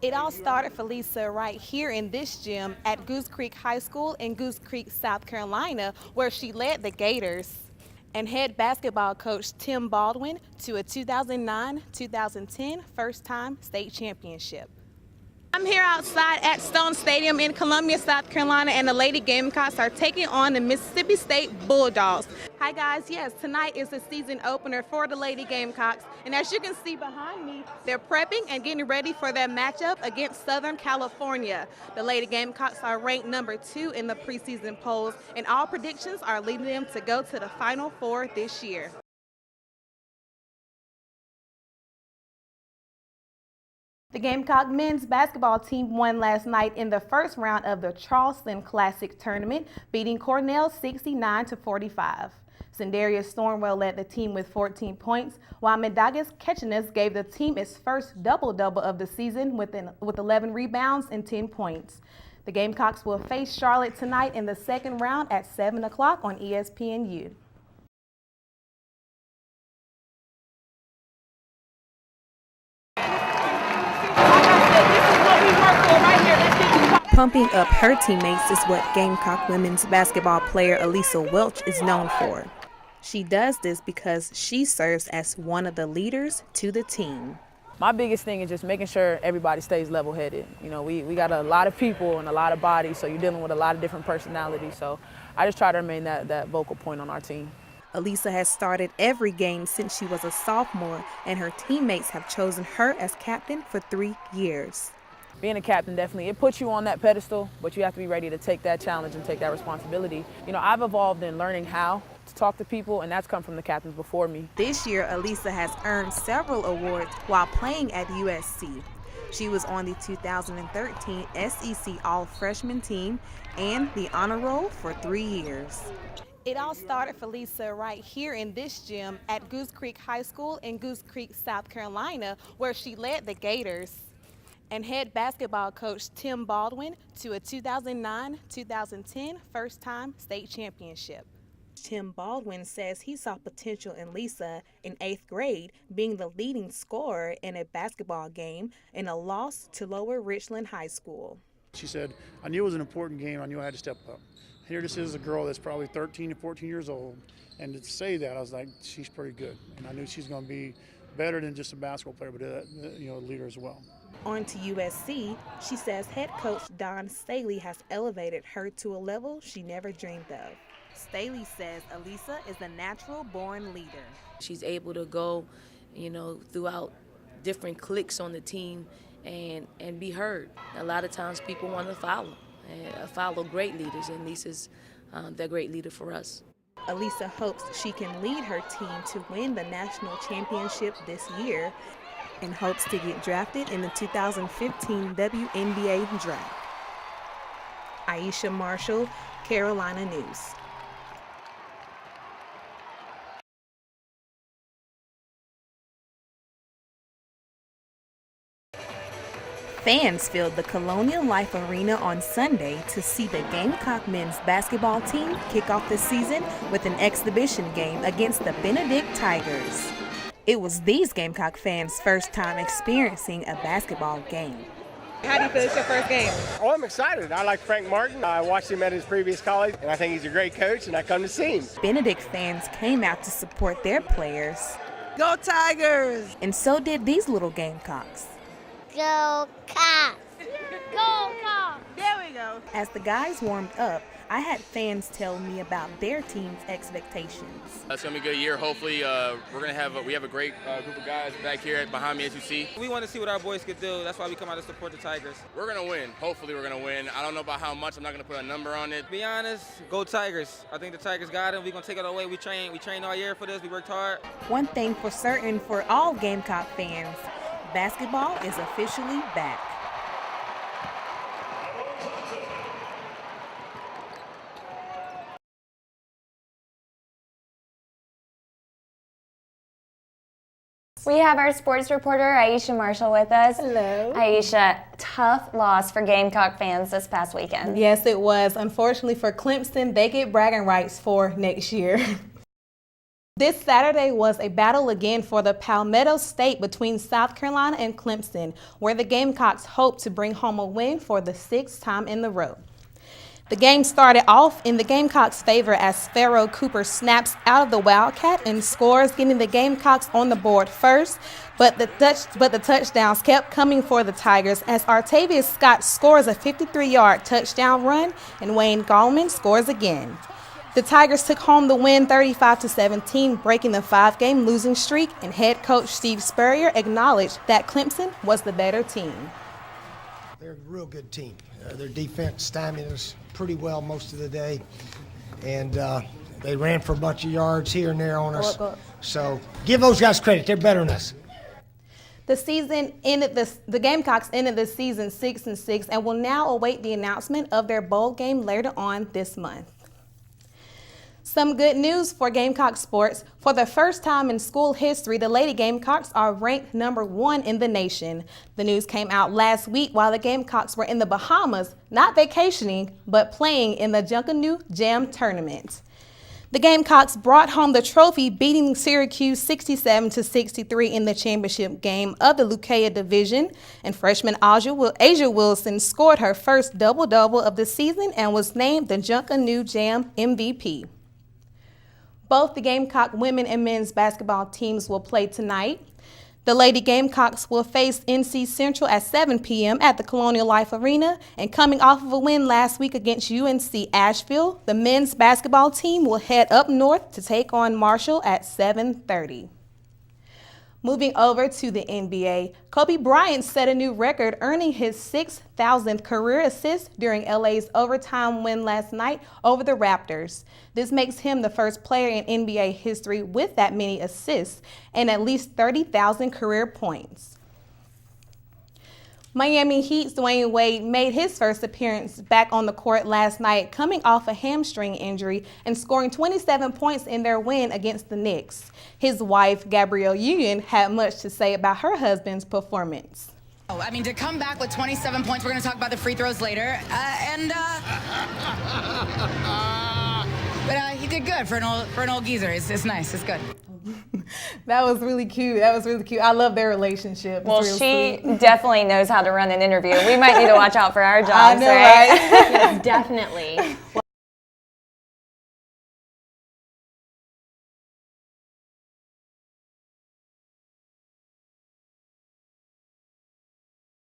It all started for Lisa right here in this gym at Goose Creek High School in Goose Creek, South Carolina, where she led the Gators and head basketball coach Tim Baldwin to a 2009-2010 first-time state championship. I'm here outside at Stone Stadium in Columbia, South Carolina, and the Lady Gamecocks are taking on the Mississippi State Bulldogs. Hi guys, yes, tonight is the season opener for the Lady Gamecocks, and as you can see behind me, they're prepping and getting ready for their matchup against Southern California. The Lady Gamecocks are ranked number 2 in the preseason polls, and all predictions are leading them to go to the Final Four this year. The Gamecock men's basketball team won last night in the first round of the Charleston Classic tournament, beating Cornell 69-45. Sendarius Stormwell led the team with 14 points, while Medagus Ketchenes gave the team its first double-double of the season with 11 rebounds and 10 points. The Gamecocks will face Charlotte tonight in the second round at 7 o'clock on ESPNU. Pumping up her teammates is what Gamecock women's basketball player Iesha Welch is known for. She does this because she serves as one of the leaders to the team. My biggest thing is just making sure everybody stays level-headed. You know, we got a lot of people and a lot of bodies, so you're dealing with a lot of different personalities. So I just try to remain that vocal point on our team. Iesha has started every game since she was a sophomore, and her teammates have chosen her as captain for 3 years. Being a captain, definitely, it puts you on that pedestal, but you have to be ready to take that challenge and take that responsibility. You know, I've evolved in learning how to talk to people, and that's come from the captains before me. This year, Iesha has earned several awards while playing at USC. She was on the 2013 SEC All-Freshman team and the Honor Roll for 3 years. It all started for Iesha right here in this gym at Goose Creek High School in Goose Creek, South Carolina, where she led the Gators and head basketball coach Tim Baldwin to a 2009-2010 first-time state championship. Tim Baldwin says he saw potential in Iesha in 8th grade, being the leading scorer in a basketball game in a loss to Lower Richland High School. She said, I knew it was an important game. I knew I had to step up. Here this is a girl that's probably 13 to 14 years old, and to say that, I was like, she's pretty good. And I knew she's going to be better than just a basketball player, but a leader as well. On to USC, she says head coach Don Staley has elevated her to a level she never dreamed of. Staley says Iesha is a natural-born leader. She's able to go, throughout different cliques on the team and be heard. A lot of times people want to follow great leaders, and Iesha's the great leader for us. Iesha hopes she can lead her team to win the national championship this year and hopes to get drafted in the 2015 WNBA draft. Iesha Marshall, Carolina News. Fans filled the Colonial Life Arena on Sunday to see the Gamecock men's basketball team kick off the season with an exhibition game against the Benedict Tigers. It was these Gamecock fans' first time experiencing a basketball game. How do you feel it's your first game? Oh, I'm excited. I like Frank Martin. I watched him at his previous college, and I think he's a great coach, and I come to see him. Benedict fans came out to support their players. Go Tigers! And so did these little Gamecocks. Go Cocks! Go Cocks! There we go. As the guys warmed up, I had fans tell me about their team's expectations. It's going to be a good year. Hopefully, we have a great group of guys back here behind me, as you see. We want to see what our boys could do. That's why we come out to support the Tigers. We're going to win. Hopefully, we're going to win. I don't know about how much. I'm not going to put a number on it. To be honest, go Tigers. I think the Tigers got them. We're going to take it away. We trained all year for this. We worked hard. One thing for certain for all Gamecock fans, basketball is officially back. We have our sports reporter, Iesha Marshall, with us. Hello. Iesha, tough loss for Gamecock fans this past weekend. Yes, it was. Unfortunately for Clemson, they get bragging rights for next year. This Saturday was a battle again for the Palmetto State between South Carolina and Clemson, where the Gamecocks hope to bring home a win for the 6th time in the row. The game started off in the Gamecocks' favor as Pharaoh Cooper snaps out of the Wildcat and scores, getting the Gamecocks on the board first, but the touchdowns kept coming for the Tigers as Artavius Scott scores a 53-yard touchdown run and Wayne Gallman scores again. The Tigers took home the win 35-17, breaking the 5-game losing streak, and head coach Steve Spurrier acknowledged that Clemson was the better team. They're a real good team. Their defense stymied us pretty well most of the day, and they ran for a bunch of yards here and there on us. So give those guys credit. They're better than us. The Gamecocks ended the season 6-6 and will now await the announcement of their bowl game later on this month. Some good news for Gamecock sports. For the first time in school history, the Lady Gamecocks are ranked number 1 in the nation. The news came out last week while the Gamecocks were in the Bahamas, not vacationing, but playing in the Junkanoo Jam tournament. The Gamecocks brought home the trophy, beating Syracuse 67-63 in the championship game of the Lukea division, and freshman Asia Wilson scored her first double-double of the season and was named the Junkanoo Jam MVP. Both the Gamecock women and men's basketball teams will play tonight. The Lady Gamecocks will face NC Central at 7 p.m. at the Colonial Life Arena, and coming off of a win last week against UNC Asheville, the men's basketball team will head up north to take on Marshall at 7:30. Moving over to the NBA, Kobe Bryant set a new record, earning his 6,000th career assist during LA's overtime win last night over the Raptors. This makes him the first player in NBA history with that many assists and at least 30,000 career points. Miami Heat's Dwayne Wade made his first appearance back on the court last night, coming off a hamstring injury and scoring 27 points in their win against the Knicks. His wife, Gabrielle Union, had much to say about her husband's performance. I mean, to come back with 27 points, we're going to talk about the free throws later, but he did good for an old geezer. It's nice. It's good. That was really cute. I love their relationship. Well, she definitely knows how to run an interview. We might need to watch out for our jobs, I know, right? right? Yes, definitely.